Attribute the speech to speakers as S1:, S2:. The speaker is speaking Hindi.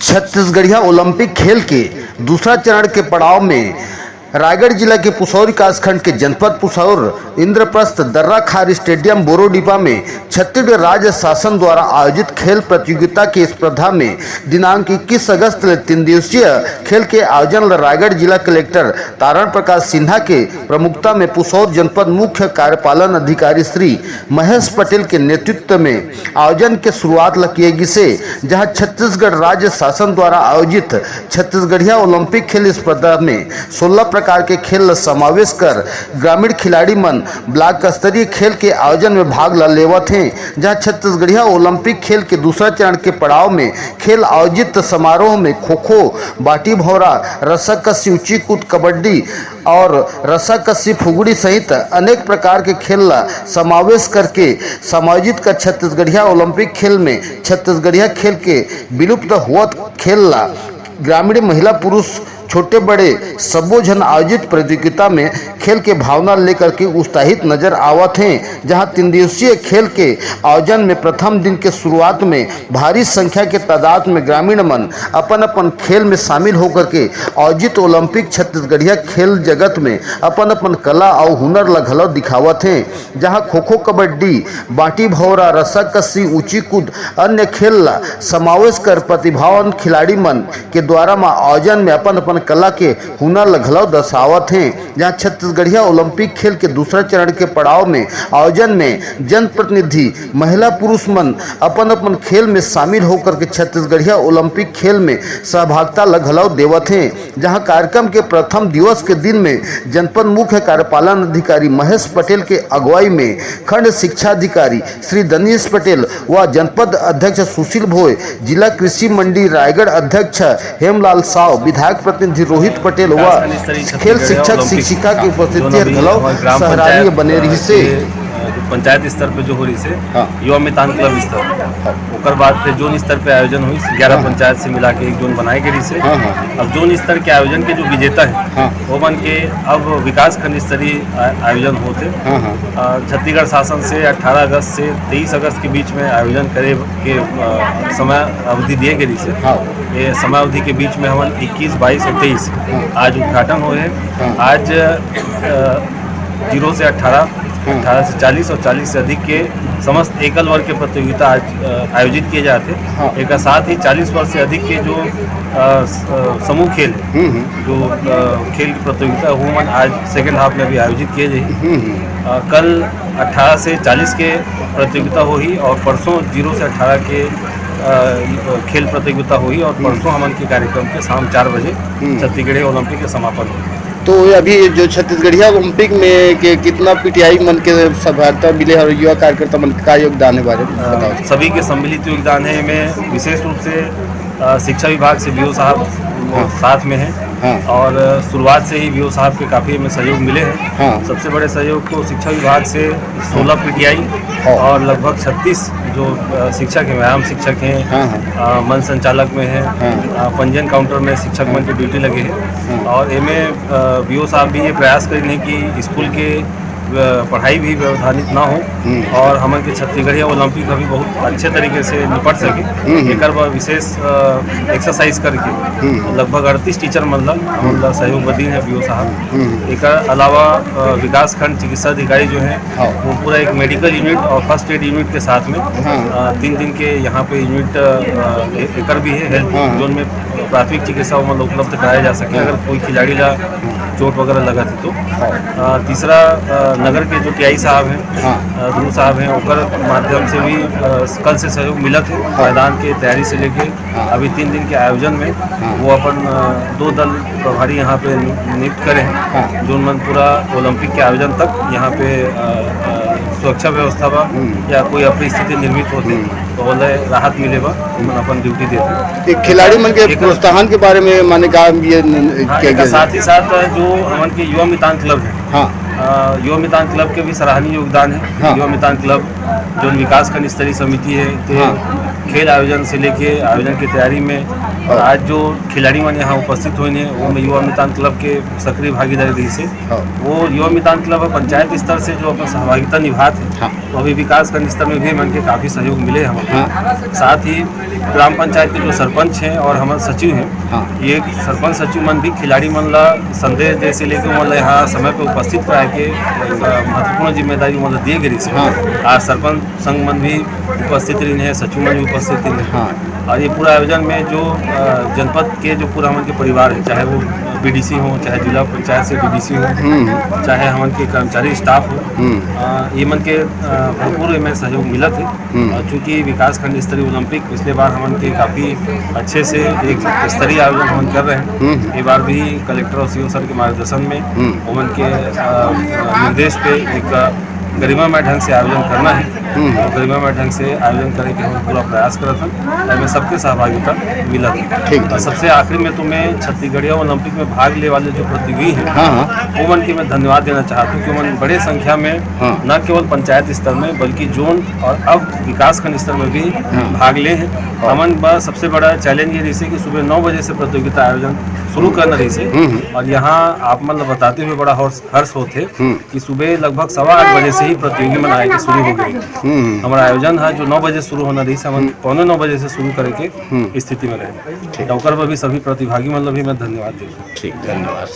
S1: छत्तीसगढ़िया ओलंपिक खेल के दूसरा चरण के पड़ाव में रायगढ़ जिला के पुसौर विकासखंड के जनपद पुसौर इंद्रप्रस्थ दर्रा खार स्टेडियम बोरोडीपा में छत्तीसगढ़ राज्य शासन द्वारा आयोजित खेल प्रतियोगिता की स्पर्धा में दिनांक 21 अगस्त 3 दिवसीय खेल के आयोजन रायगढ़ जिला कलेक्टर तारण प्रकाश सिन्हा के प्रमुखता में पुसौर जनपद मुख्य कार्यपालन अधिकारी श्री महेश पटेल के नेतृत्व में आयोजन के शुरुआत किए गई से जहां छत्तीसगढ़ राज्य शासन द्वारा आयोजित छत्तीसगढ़िया ओलंपिक खेल स्पर्धा में 16 प्रकार के खेल समावेश कर ग्रामीण खिलाड़ी मन ब्लॉक स्तरीय खेल के आयोजन में भाग लेवत हैं। जहां छत्तीसगढ़िया ओलंपिक खेल के दूसरा चरण के पड़ाव में खेल आयोजित समारोह में खो खो, बाटी भौरा, रस्साकसी, ऊंची कूद, कबड्डी और रस्साकसी, फुगड़ी सहित अनेक प्रकार के खेल समावेश करके समायोजित कर छत्तीसगढ़िया ओलंपिक खेल में छत्तीसगढ़िया खेल के विलुप्त हुआ खेल ग्रामीण महिला पुरुष छोटे बड़े सबो जन आयोजित प्रतियोगिता में खेल के भावना लेकर के उत्साहित नजर आवत हैं। जहां 3 दिवसीय खेल के आयोजन में प्रथम दिन के शुरुआत में भारी संख्या के तादाद में ग्रामीण मन अपन अपन खेल में शामिल होकर के आयोजित ओलंपिक छत्तीसगढ़िया खेल जगत में अपन अपन कला और हुनर लगल दिखावत हैं। जहां खो खो, कबड्डी, बाटी भौरा, रस्साकसी, ऊंची कूद अन्य खेल समावेश कर प्रतिभावान खिलाड़ी मन के द्वारा आयोजन में अपन अपन कला के हुनर लगल दर्शावत हैं। जहां छत्तीसगढ़िया ओलंपिक खेल के दूसरा चरण के पड़ाव में आयोजन में जनप्रतिनिधि महिला पुरुष मन अपन अपन खेल में शामिल होकर के छत्तीसगढ़िया ओलंपिक खेल में सहभागिता लगल देवत हैं। जहां कार्यक्रम के प्रथम दिवस के दिन में जनपद मुख्य कार्यपालन अधिकारी महेश पटेल के अगुवाई में खंड शिक्षा अधिकारी श्री दनीश पटेल व जनपद अध्यक्ष सुशील भोय, जिला कृषि मंडी रायगढ़ अध्यक्ष हेमलाल साव, विधायक प्रतिनिधि रोहित पटेल व खेल शिक्षक शिक्षिका की उपस्थिति सराहनीय बने रही से
S2: पंचायत स्तर पे जो हो रही से युवा मितान क्लब स्तर ओकर बाद फिर जोन स्तर पे आयोजन हुई 11 पंचायत से मिला के एक जोन बनाई गई से अब जोन स्तर के आयोजन के जो विजेता है वो बन के अब विकास खंड स्तरीय आयोजन होते छत्तीसगढ़ शासन से 18 अगस्त से 23 अगस्त के बीच में आयोजन करे के समय अवधि दिए गई से ये समय अवधि के बीच में हम 21, 22 और 23 आज उद्घाटन हुए हैं। आज 0 से 18 से 40 और 40 से अधिक के समस्त एकल वर्ग के प्रतियोगिता आज आयोजित किए जाते हैं। एक साथ ही 40 वर्ष से अधिक के जो समूह खेल है जो खेल की प्रतियोगिता वो आज सेकेंड हाफ में भी आयोजित किए जाए। कल 18 से 40 के प्रतियोगिता हुई और परसों 0 से 18 के खेल प्रतियोगिता हुई और परसों हमन के कार्यक्रम के शाम 4 बजे छत्तीसगढ़ ओलंपिक के समापन हुई।
S1: तो अभी जो छत्तीसगढ़िया ओलंपिक में के कितना पीटीआई मन के सफलता मिले और युवा कार्यकर्ता मन का योगदान है बारे में बताओ।
S2: सभी के सम्मिलित योगदान है। में विशेष रूप से शिक्षा विभाग से बीओ साहब साथ में हैं और शुरुआत से ही बीओ साहब के काफ़ी हमें सहयोग मिले हैं। सबसे बड़े सहयोग तो शिक्षा विभाग से 16 पीटीआई और लगभग 36 जो शिक्षक हैं, व्यायाम शिक्षक हैं, मन संचालक में हैं, पंजीयन काउंटर में शिक्षक मन की ड्यूटी लगे हैं और इनमें बीओ साहब भी ये प्रयास करें कि स्कूल के पढ़ाई भी व्यवधानित ना हो और हमन के छत्तीसगढ़िया ओलंपिक अभी बहुत अच्छे तरीके से निपट सके। एक विशेष एक्सरसाइज करके लगभग 38 टीचर मतलब सहयोग बदी है बीओ साहब। एक अलावा विकास खंड चिकित्सा अधिकारी जो हैं वो पूरा एक मेडिकल यूनिट और फर्स्ट एड यूनिट के साथ में 3 दिन के यहाँ पे यूनिट एक भी है हेल्थ जोन में प्राथमिक चिकित्सा उपलब्ध कराया जा सके अगर कोई खिलाड़ी ला चोट वगैरह लगा थी तो। तीसरा नगर के जो टीआई साहब हैं, गुरु साहब हैं, ओकर माध्यम से भी कल से सहयोग मिला थे मैदान के तैयारी से लेके अभी 3 दिन के आयोजन में वो अपन 2 दल प्रभारी यहाँ पे नियुक्त करे हैं जो मन पूरा ओलंपिक के आयोजन तक यहाँ पे सुरक्षा व्यवस्था बा या कोई अपनी स्थिति निर्मित होती तो बोले राहत मिले बा अपन ड्यूटी देते।
S1: खिलाड़ी मन के प्रोत्साहन के बारे में माने का ये
S2: साथ ही साथ जो हमारे के युवा मितान क्लब है युवा मितान क्लब के भी सराहनीय योगदान है। युवा मितान क्लब जो विकास खंड स्तरीय समिति है खेल आयोजन से लेके आयोजन की तैयारी में और आज जो खिलाड़ी मन यहाँ उपस्थित हुए हैं वो युवा मितान क्लब के सक्रिय भागीदारी रही से वो युवा मितान क्लब पंचायत स्तर से जो अपना सहभागिता निभाते हैं तो अभी विकास खंड स्तर में भी मन के काफ़ी सहयोग मिले हमें। साथ ही ग्राम पंचायत के जो सरपंच हैं और हमारे सचिव हैं ये सरपंच सचिव मन भी खिलाड़ी मन ला संदेश दे से लेकर मतलब यहाँ समय पर उपस्थित कराए के महत्वपूर्ण जिम्मेदारी मतलब दिए गई से आज सरपंच संघ मन भी उपस्थित रही है, सचिव मन भी उपस्थित रही और ये पूरा आयोजन में जो जनपद के जो पूरा हमन के परिवार है, चाहे वो बीडीसी हो, चाहे जिला पंचायत से बीडीसी हो, चाहे हमन के कर्मचारी स्टाफ हो, ये मन के भरपूर में सहयोग मिला थे। चूँकि विकास खंड स्तरीय ओलंपिक पिछले बार हमन के काफ़ी अच्छे से एक स्तरीय आयोजन हमन कर रहे हैं। ये बार भी कलेक्टर और सीओ सर के मार्गदर्शन में हमन के निर्देश पे एक गरिमामय ढंग से आयोजन करना है और गरिमामय ढंग से आयोजन करने के हम पूरा प्रयास करते हैं। इसमें सबके सहभागिता मिला था। सबसे आखिरी में तो मैं छत्तीसगढ़िया ओलंपिक में भाग ले वाले जो प्रतियोगी हैं वो मन के मैं धन्यवाद देना चाहता हूँ कि उन्होंने बड़े संख्या में न केवल पंचायत स्तर में बल्कि जोन और अब विकास खंड स्तर में भी भाग ले हैं। हमन बस सबसे बड़ा चैलेंज ये रही कि सुबह 9 बजे से प्रतियोगिता आयोजन शुरू करना रही से और यहाँ आप मतलब बताते हुए बड़ा हर्ष होते कि सुबह लगभग 8:15 बजे से ही प्रतियोगी मनाए के शुरू हो गई। हमारा आयोजन है जो 9 बजे शुरू होना रही से हम 9:15 बजे से शुरू करे के स्थिति में रहे। भी सभी प्रतिभागी मतलब भी मैं धन्यवाद देता हूँ।
S1: ठीक, धन्यवाद।